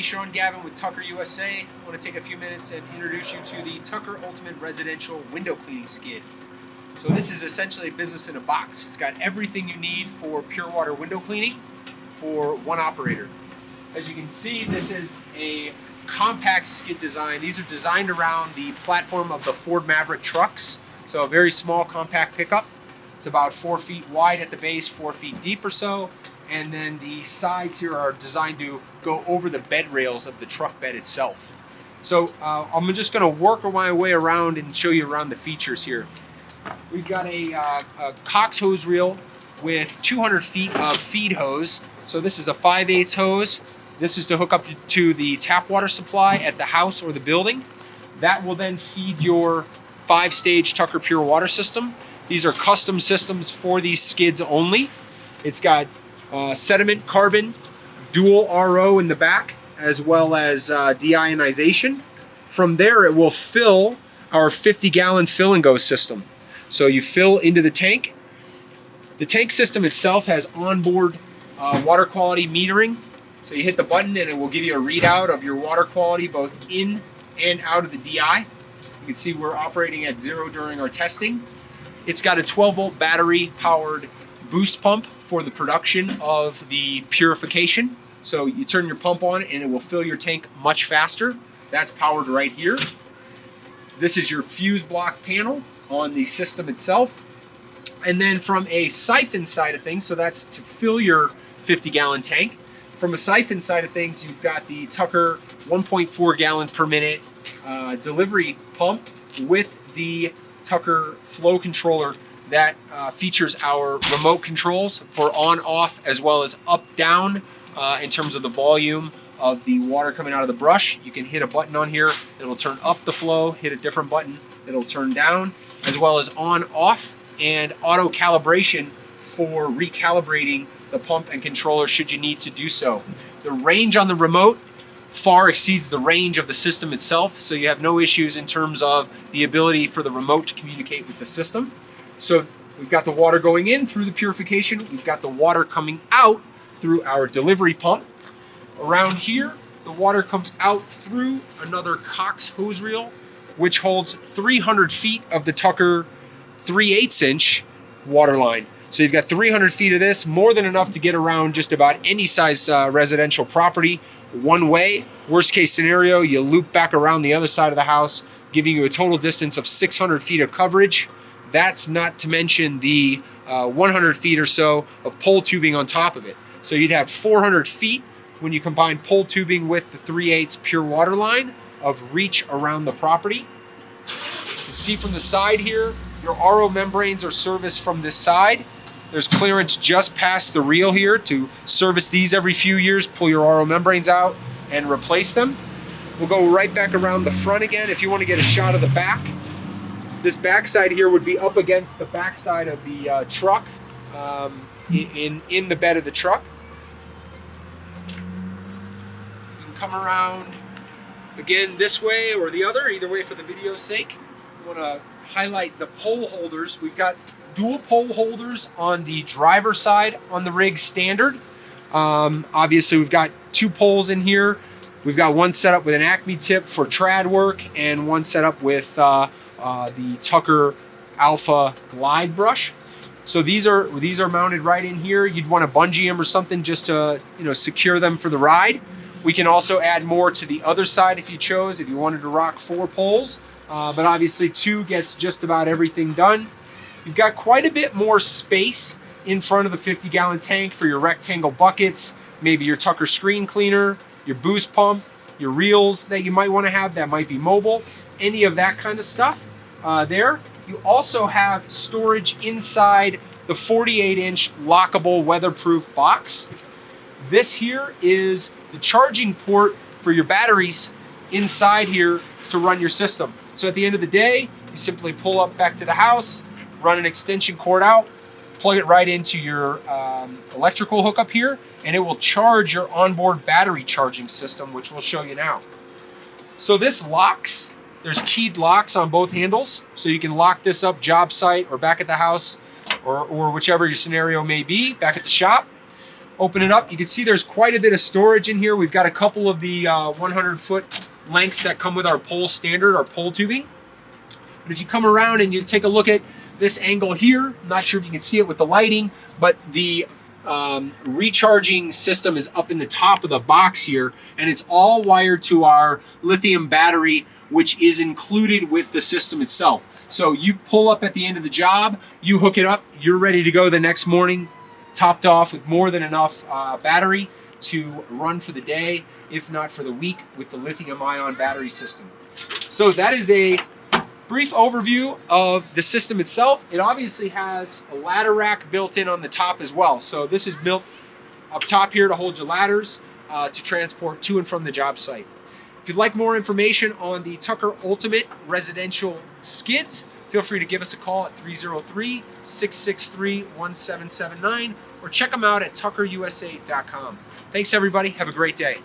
everybody, Shawn Gavin with Tucker USA. I want to take a few minutes and introduce you to the Tucker Ultimate Residential Window Cleaning Skid. So this is essentially a business in a box. It's got everything you need for pure water window cleaning for one operator. As you can see, this is a compact skid design. These are designed around the platform of the Ford Maverick trucks. So a very small compact pickup. It's about 4 feet wide at the base, 4 feet deep or so. And then the sides here are designed to go over the bed rails of the truck bed itself. So I'm just going to work my way around and show you around the features here. We've got a Cox hose reel with 200 feet of feed hose. So this is a 5/8 hose. This is to hook up to the tap water supply at the house or the building. That will then feed your 5-stage Tucker Pure Water system. These are custom systems for these skids only. It's got sediment, carbon, dual RO in the back, as well as deionization. From there, it will fill our 50-gallon fill and go system. So you fill into the tank. The tank system itself has onboard water quality metering. So you hit the button and it will give you a readout of your water quality both in and out of the DI. You can see we're operating at 0 during our testing. It's got a 12-volt battery powered boost pump for the production of the purification. So you turn your pump on and it will fill your tank much faster. That's powered right here. This is your fuse block panel on the system itself. And then from a siphon side of things, so that's to fill your 50-gallon tank. From a siphon side of things, you've got the Tucker 1.4 gallon per minute delivery pump with the Tucker flow controller that features our remote controls for on, off, as well as up, down in terms of the volume of the water coming out of the brush. You can hit a button on here, it'll turn up the flow, hit a different button, it'll turn down, as well as on, off, and auto calibration for recalibrating the pump and controller should you need to do so. The range on the remote far exceeds the range of the system itself, so you have no issues in terms of the ability for the remote to communicate with the system. So we've got the water going in through the purification, we've got the water coming out through our delivery pump. Around here, the water comes out through another Cox hose reel, which holds 300 feet of the Tucker 3/8 inch water line. So you've got 300 feet of this, more than enough to get around just about any size residential property one way. Worst case scenario, you loop back around the other side of the house, giving you a total distance of 600 feet of coverage. That's not to mention the 100 feet or so of pole tubing on top of it. So you'd have 400 feet when you combine pole tubing with the 3/8 pure water line of reach around the property. You can see from the side here, your RO membranes are serviced from this side. There's clearance just past the reel here to service these every few years, pull your RO membranes out and replace them. We'll go right back around the front again if you want to get a shot of the back. This backside here would be up against the backside of the truck, in the bed of the truck. You can come around again this way or the other, either way for the video's sake. I want to highlight the pole holders. We've got dual pole holders on the driver's side on the rig standard. Obviously we've got 2 poles in here. We've got one set up with an Acme tip for trad work and one set up with the Tucker Alpha glide brush. So these are mounted right in here. You'd want to bungee them or something just to secure them for the ride. We can also add more to the other side if you chose, if you wanted to rock 4 poles. But obviously 2 gets just about everything done. You've got quite a bit more space in front of the 50-gallon tank for your rectangle buckets, maybe your Tucker screen cleaner, your boost pump, your reels that you might want to have that might be mobile, any of that kind of stuff there. You also have storage inside the 48-inch lockable weatherproof box. This here is the charging port for your batteries inside here to run your system. So at the end of the day, you simply pull up back to the house, run an extension cord out, plug it right into your electrical hookup here, and it will charge your onboard battery charging system, which we'll show you now. So this locks. There's keyed locks on both handles, so you can lock this up job site or back at the house, or whichever your scenario may be, back at the shop. Open it up. You can see there's quite a bit of storage in here. We've got a couple of the 100-foot lengths that come with our pole standard, our pole tubing. But if you come around and you take a look at this angle here, I'm not sure if you can see it with the lighting, but the recharging system is up in the top of the box here, and it's all wired to our lithium battery, which is included with the system itself. So you pull up at the end of the job, you hook it up, you're ready to go the next morning, topped off with more than enough battery to run for the day, if not for the week, with the lithium-ion battery system. So that is a brief overview of the system itself. It obviously has a ladder rack built in on the top as well. So this is built up top here to hold your ladders to transport to and from the job site. If you'd like more information on the Tucker Ultimate Residential Skids, feel free to give us a call at 303-663-1779 or check them out at tuckerusa.com. Thanks everybody, have a great day.